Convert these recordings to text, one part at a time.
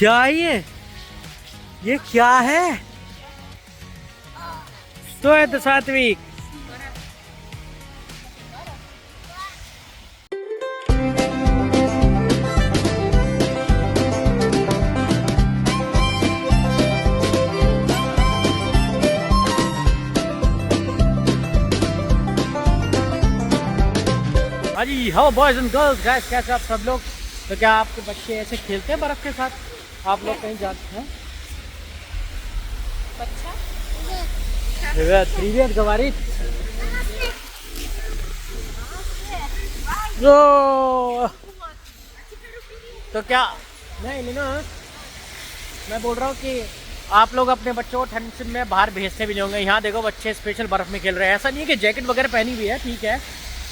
क्या ये क्या है? तो है तो सात्विक। हाँ जी, हाँ बॉयज एंड गर्ल्स, गाइस कैसे आप सब लोग? तो क्या आपके बच्चे ऐसे खेलते हैं बर्फ के साथ? आप लोग कहीं जाते हैं? प्रीवियस गवारी तो क्या नहीं लेना। मैं बोल रहा हूँ कि आप लोग अपने बच्चों को ठंड में बाहर भेजते भी नहीं होंगे। यहाँ देखो बच्चे स्पेशल बर्फ़ में खेल रहे हैं। ऐसा नहीं है कि जैकेट वगैरह पहनी हुई है, ठीक है।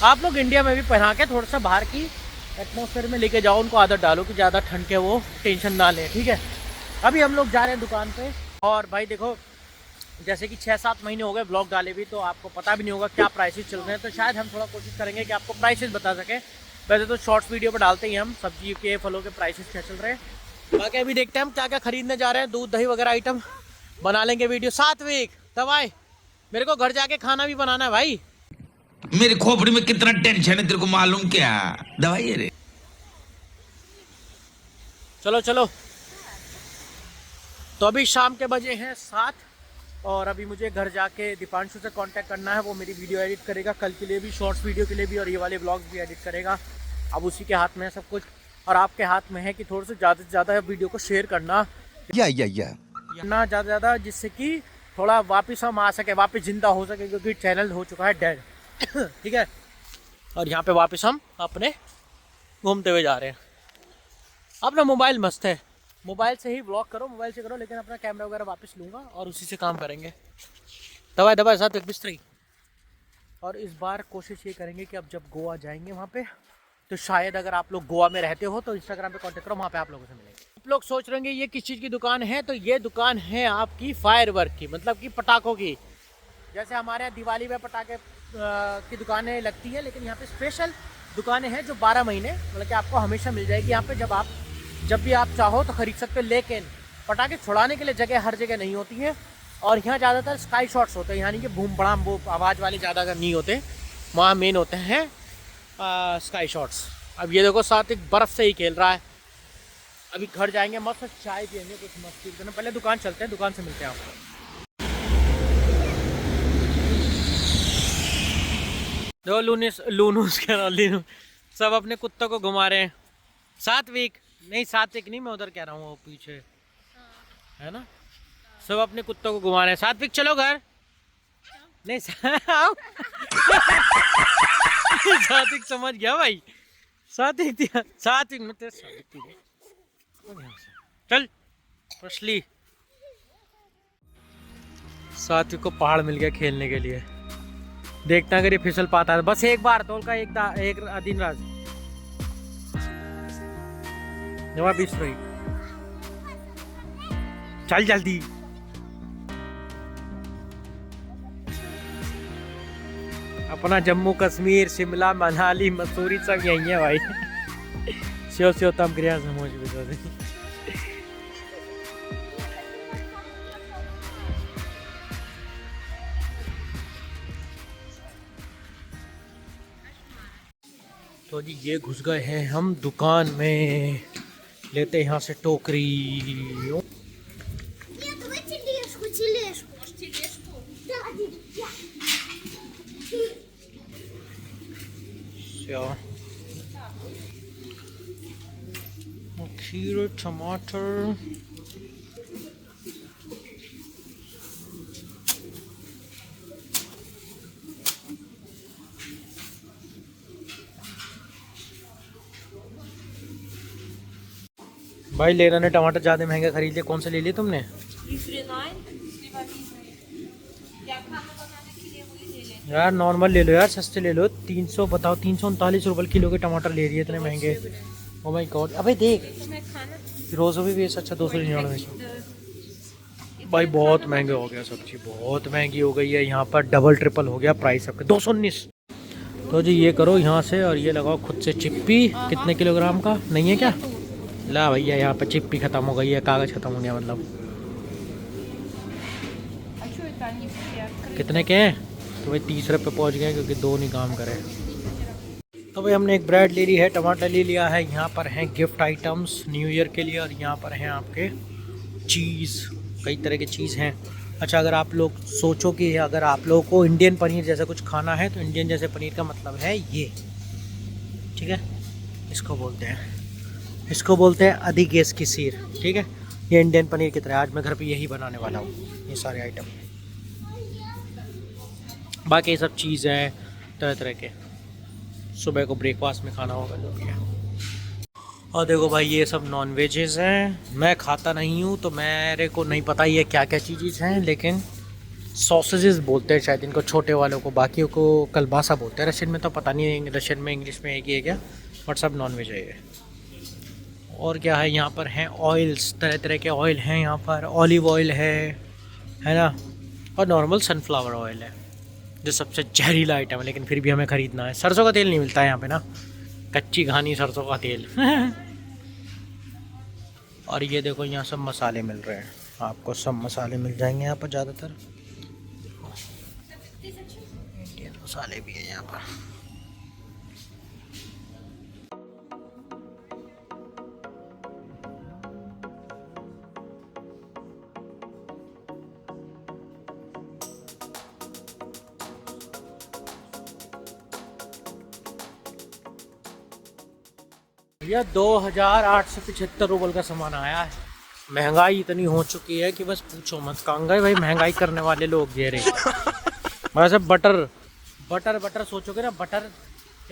आप लोग इंडिया में भी पहना के थोड़ा सा बाहर की एटमॉस्फेयर में लेके जाओ, उनको आदत डालो कि ज़्यादा ठंड के वो टेंशन ना लें, ठीक है। अभी हम लोग जा रहे हैं दुकान पे और भाई देखो जैसे कि 6-7 महीने हो गए ब्लॉग डाले भी, तो आपको पता भी नहीं होगा क्या प्राइसेस चल रहे हैं। तो शायद हम थोड़ा कोशिश करेंगे कि आपको प्राइसेस बता सकें। वैसे तो शॉर्ट्स वीडियो पर डालते ही हम सब्जी के फलों के प्राइसेस क्या चल रहे हैं। बाकी अभी देखते हैं हम क्या क्या खरीदने जा रहे हैं। दूध दही वगैरह आइटम बना लेंगे वीडियो। सात्विक दवाई मेरे को घर जाके खाना भी बनाना है भाई। मेरी खोपड़ी में कितना टेंशन है तेरे को मालूम क्या? दवाई है रे। चलो चलो। तो अभी शाम के बजे हैं 7 और अभी मुझे घर जाके दीपांशु से कांटेक्ट करना है। वो मेरी वीडियो एडिट करेगा कल के लिए भी, शॉर्ट्स वीडियो के लिए भी, और ये वाले व्लॉग्स भी एडिट करेगा। अब उसी के हाथ में है सब कुछ, और आपके हाथ में है कि थोड़ा से ज़्यादा वीडियो को शेयर करना ना ज़्यादा, जिससे कि थोड़ा वापस हम आ सके, वापस जिंदा हो सके, क्योंकि चैनल हो चुका है डेड। ठीक है। और यहाँ पे वापस हम अपने घूमते हुए जा रहे हैं। अपना मोबाइल मस्त है, मोबाइल से ही व्लॉग करो, मोबाइल से करो, लेकिन अपना कैमरा वगैरह वापस लूँगा और उसी से काम करेंगे। दवाई साथ एक बिस्तरी। और इस बार कोशिश ये करेंगे कि अब जब गोवा जाएंगे वहाँ पे, तो शायद अगर आप लोग गोवा में रहते हो तो इंस्टाग्राम पे कांटेक्ट करो, वहाँ पे आप लोगों से मिलेंगे। आप लोग सोच रहे हैं ये किस चीज़ की दुकान है, तो ये दुकान है आपकी फायरवर्क की, मतलब कि पटाखों की। जैसे हमारे यहाँ दिवाली में पटाखे की दुकानें लगती है, लेकिन यहाँ पे स्पेशल दुकानें हैं जो 12 महीने मतलब कि आपको हमेशा मिल जाएगी यहाँ पे। जब भी आप चाहो तो ख़रीद सकते हो, लेकिन पटाखे छुड़ाने के लिए जगह हर जगह नहीं होती है। और यहाँ ज़्यादातर स्काई शॉट्स होते हैं, यानी कि बूम बड़ाम वो आवाज़ वाले ज़्यादा नहीं होते, वहाँ मेन होते हैं स्काई शॉट्स। अब ये देखो साथ एक बर्फ़ से ही खेल रहा है। अभी घर जाएंगे, मस्त चाय पियेंगे, कुछ मस्ती करना। पहले दुकान चलते हैं, दुकान से मिलते हैं आपको। दो लूनूस कह रहा हूँ, लीनू सब अपने कुत्तों को घुमा रहे हैं। सात्विक नहीं, मैं उधर कह रहा हूँ वो पीछे है ना, सब अपने कुत्तों को घुमा रहे हैं। सात्विक चलो घर। नहीं सात्विक समझ गया भाई। सात्विक मत चल असली। सात्विक को पहाड़ मिल गया खेलने के लिए। देखता अगर ये फिसल पाता है बस एक बार, तो का एक दिन राज जवाब बीस रही। चल जल्दी। अपना जम्मू कश्मीर शिमला मनाली मसूरी सब यही है भाई। शिव तम क्रिया समझ भी। तो जी ये घुस गए हैं हम दुकान में, लेते यहाँ से टोकरी। खीर टमाटर भाई। लेना ने टमाटर ज़्यादा महंगे खरीद लिए, कौन से ले लिए तुमने? यार नॉर्मल ले लो यार, सस्ते ले लो। 300 बताओ, 339 रुपये किलो के टमाटर ले रही है, इतने महंगे। Oh my God. अबे देख रोज़ो भी अच्छा 299 भाई, बहुत महंगे हो गया सब्जी, बहुत महंगी हो गई है। यहाँ पर डबल ट्रिपल हो गया प्राइस सबके। 219। तो जी ये करो यहाँ से, और ये लगाओ खुद से चिप्पी। कितने किलोग्राम का नहीं है क्या? ला भैया यहाँ पे चिप भी ख़त्म हो गई है, कागज़ ख़त्म हो गया मतलब। कितने के हैं? तो भाई 30 रुपये पे पहुँच गए क्योंकि 2 नहीं काम करे। तो भाई हमने एक ब्रेड ले ली है, टमाटर ले लिया है, यहाँ पर हैं गिफ्ट आइटम्स न्यू ईयर के लिए, और यहाँ पर हैं आपके चीज़, कई तरह के चीज़ हैं। अच्छा, अगर आप लोग सोचो कि अगर आप लोगों को इंडियन पनीर जैसा कुछ खाना है तो इंडियन जैसे पनीर का मतलब है ये, ठीक है, इसको बोलते हैं अधिकेश की सीर, ठीक है। ये इंडियन पनीर की तरह आज मैं घर पे यही बनाने वाला हूँ, ये सारे आइटम। बाकी ये सब चीज़ हैं तरह तरह के, सुबह को ब्रेकफास्ट में खाना होगा जो भी है। और देखो भाई ये सब नॉन वेजेस हैं, मैं खाता नहीं हूँ तो मेरे को नहीं पता ये क्या क्या चीज़ें हैं, लेकिन सॉसेजेस बोलते हैं शायद इनको, छोटे वालों को, बाकियों को कलबासा बोलते हैं रशियन में, तो पता नहीं है रशियन में इंग्लिश में एक ही है क्या, बट सब नॉन वेज है ये। और क्या है यहाँ पर हैं ऑयल्स, तरह तरह के ऑयल हैं यहाँ पर, ऑलिव ऑयल है ना, और नॉर्मल सनफ्लावर ऑयल है जो सबसे जहरीला आइटम है, लेकिन फिर भी हमें ख़रीदना है। सरसों का तेल नहीं मिलता है यहाँ पे ना, कच्ची घानी सरसों का तेल। और ये देखो यहाँ सब मसाले मिल रहे हैं आपको, सब मसाले मिल जाएंगे यहाँ पर, ज़्यादातर इंडियन मसाले भी है यहाँ पर। भैया 2875 रुपये का सामान आया है। महंगाई इतनी हो चुकी है कि बस पूछो मत, कांगा भाई महंगाई करने वाले लोग ये रहे। वैसे बटर सोचोगे ना, बटर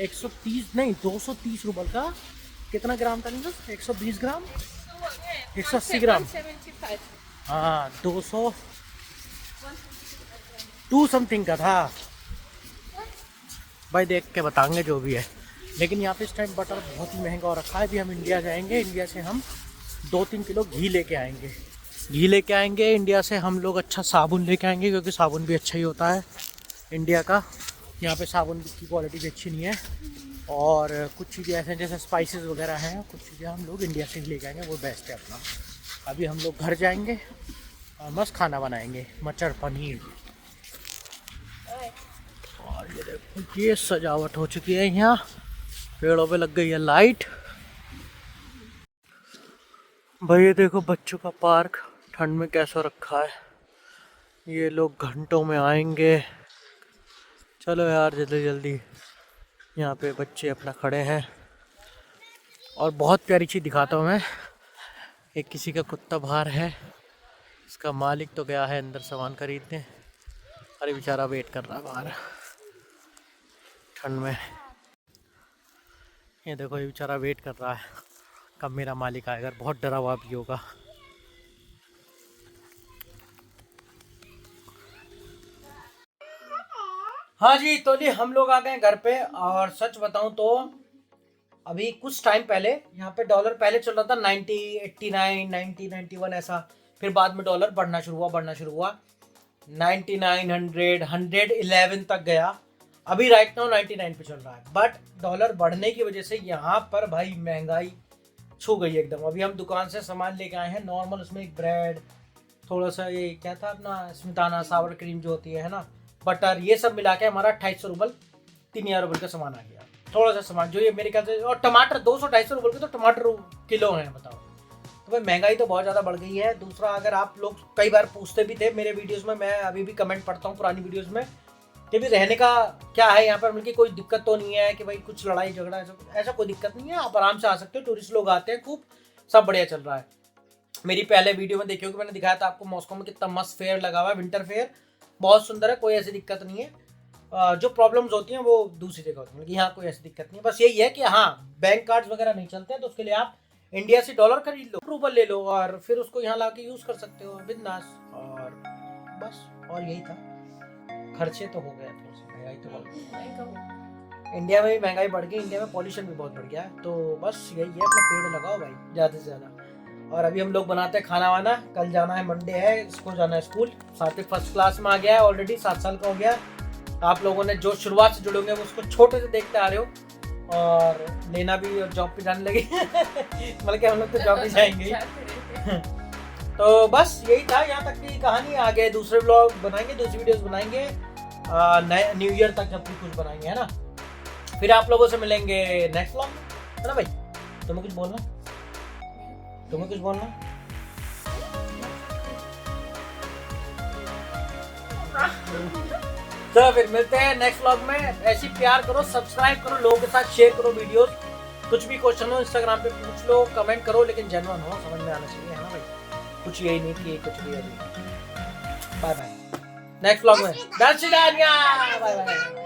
130 नहीं 230 रुपये का, कितना ग्राम था नहीं, 120 ग्राम 180 ग्राम, हाँ 2 समथिंग का था भाई, देख के बताएंगे जो भी है। लेकिन यहाँ पे इस टाइम बटर बहुत ही महंगा हो रखा है। अभी हम इंडिया जाएंगे, इंडिया से हम 2-3 किलो घी लेके आएंगे इंडिया से हम लोग। अच्छा साबुन लेके आएंगे क्योंकि साबुन भी अच्छा ही होता है इंडिया का, यहाँ पे साबुन की क्वालिटी भी अच्छी नहीं है। और कुछ चीज़ें ऐसे जैसे स्पाइसेस वगैरह हैं, कुछ चीज़ें हम लोग इंडिया से ही लेके आएंगे, वो बेस्ट है अपना। अभी हम लोग घर जाएंगे और मस्त खाना बनाएंगे, मटर पनीर। और ये देखो ये सजावट हो चुकी है, यहाँ पेड़ों पे लग गई है लाइट। भाई ये देखो बच्चों का पार्क ठंड में कैसा रखा है, ये लोग घंटों में आएंगे। चलो यार जल्दी जल्दी, यहाँ पे बच्चे अपना खड़े हैं। और बहुत प्यारी चीज़ दिखाता हूँ मैं, एक किसी का कुत्ता बाहर है, इसका मालिक तो गया है अंदर सामान खरीदने, अरे बेचारा वेट कर रहा है बाहर ठंड में। ये देखो ये बेचारा वेट कर रहा है कब मेरा मालिक आएगा, बहुत डरा हुआ भी होगा। हाँ जी, तो जी हम लोग आ गए घर पे। और सच बताऊं तो अभी कुछ टाइम पहले यहाँ पे डॉलर पहले चल रहा था 90, 89, 90, 91 ऐसा, फिर बाद में डॉलर बढ़ना शुरू हुआ 99, 100, 111 तक गया। अभी राइट नाउ 99 पे चल रहा है। बट डॉलर बढ़ने की वजह से यहाँ पर भाई महंगाई छू गई एकदम। अभी हम दुकान से सामान लेके आए हैं नॉर्मल, उसमें एक ब्रेड, थोड़ा सा ये क्या था अपना स्मिताना सावर क्रीम जो होती है ना, बटर, ये सब मिला के हमारा 250 रुपये 3000 रुपये का सामान आ गया। थोड़ा सा सामान जो ये मेरे ख्याल से, और टमाटर 200-250 रुपये के तो टमाटर किलो हैं, बताओ। तो भाई महंगाई तो बहुत ज़्यादा बढ़ गई है। दूसरा, अगर आप लोग कई बार पूछते भी थे मेरे वीडियोस में, मैं अभी भी कमेंट पढ़ता हूँ पुरानी वीडियोस में, कि भी रहने का क्या है यहाँ पर, मतलब कोई दिक्कत तो नहीं है कि भाई कुछ लड़ाई झगड़ा ऐसा कोई दिक्कत नहीं है, आप आराम से आ सकते हो। टूरिस्ट लोग आते हैं खूब, सब बढ़िया चल रहा है। मेरी पहले वीडियो में देखिए कि मैंने दिखाया था आपको मॉस्को में कितना मस्त फेयर लगा हुआ है, विंटर फेयर बहुत सुंदर है, कोई ऐसी दिक्कत नहीं है। जो प्रॉब्लम्स होती हैं वो दूसरी जगह होती हैं, कि यहाँ कोई ऐसी दिक्कत नहीं है। बस यही है कि हाँ बैंक कार्ड्स वगैरह नहीं चलते हैं, तो उसके लिए आप इंडिया से डॉलर खरीद लो, रूबल ले लो, और फिर उसको यहाँ ला के यूज़ कर सकते हो बिंदास। और बस, और यही था। खर्चे तो हो गए, थोड़ा सा महंगाई तो बढ़, इंडिया में भी महंगाई बढ़ गई, इंडिया में पॉल्यूशन भी बहुत बढ़ गया है। तो बस यही है, अपना पेड़ लगाओ भाई ज़्यादा से ज़्यादा। और अभी हम लोग बनाते हैं खाना वाना, कल जाना है, मंडे है, इसको जाना है स्कूल। सात्विक फर्स्ट क्लास में आ गया है ऑलरेडी, 7 साल का हो गया। आप लोगों ने जो शुरुआत से जुड़े होंगे वो उसको छोटे से देखते आ रहे हो, और लेना भी और जॉब पे जाने लगे मतलब कि हम लोग तो जॉब पे जाएंगे ही। तो बस यही था यहाँ तक की कहानी। आगे दूसरे ब्लॉग बनाएंगे, दूसरी वीडियोस बनाएंगे नए न्यू ईयर तक जब भी कुछ बनाएंगे, है ना। फिर आप लोगों से मिलेंगे नेक्स्ट ब्लॉग में, है ना भाई। तुम्हें कुछ बोलना, तुम्हें कुछ बोलना? तो फिर मिलते हैं नेक्स्ट व्लॉग में। ऐसी प्यार करो, सब्सक्राइब करो, लोगों के साथ शेयर करो वीडियोस। कुछ भी क्वेश्चन हो इंस्टाग्राम पे पूछ लो, कमेंट करो, लेकिन जेन्युइन हो, समझ में आना चाहिए, है ना भाई। कुछ यही नहीं कि कुछ भी अभी। बाय बाय, नेक्स्ट व्लॉग में। Bye bye.